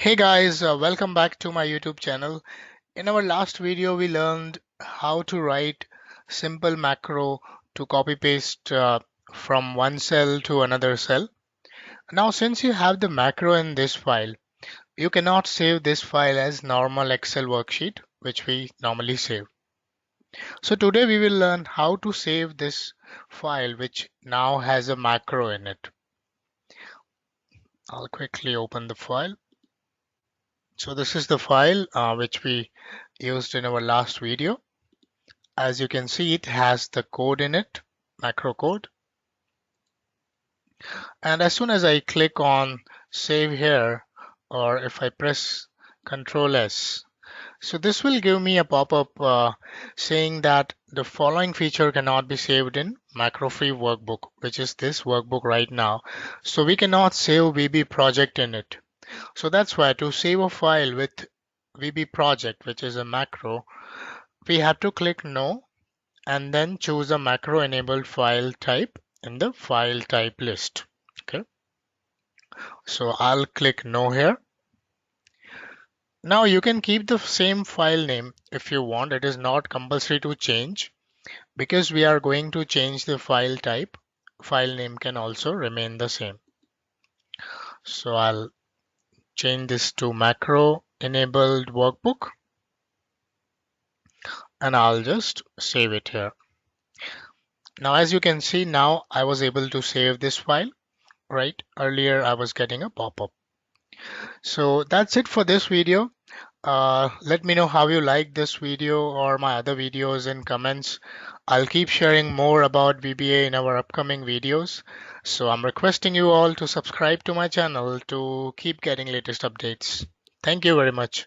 Hey guys, welcome back to my YouTube channel. In our last video, we learned how to write simple macro to copy paste from one cell to another cell. Now, since you have the macro in this file, you cannot save this file as normal Excel worksheet, which we normally save. So today we will learn how to save this file, which now has a macro in it. I'll quickly open the file. So this is the file which we used in our last video. As you can see, it has the code in it, macro code. And as soon as I click on save here, or if I press Control S, so this will give me a pop-up saying that the following feature cannot be saved in macro-free workbook, which is this workbook right now. So we cannot save VB project in it. So that's why to save a file with VB project, which is a macro, we have to click no and then choose a macro enabled file type in the file type list. Okay, so I'll click no here. Now you can keep the same file name if you want. It is not compulsory to change because we are going to change the file type. File name can also remain the same. So I'll change this to macro enabled workbook and I'll just save it here. Now as you can see, now I was able to save this file, right? Earlier I was getting a pop-up. So that's it for this video. Let me know how you like this video or my other videos in comments. I'll keep sharing more about VBA in our upcoming videos. So I'm requesting you all to subscribe to my channel to keep getting latest updates. Thank you very much.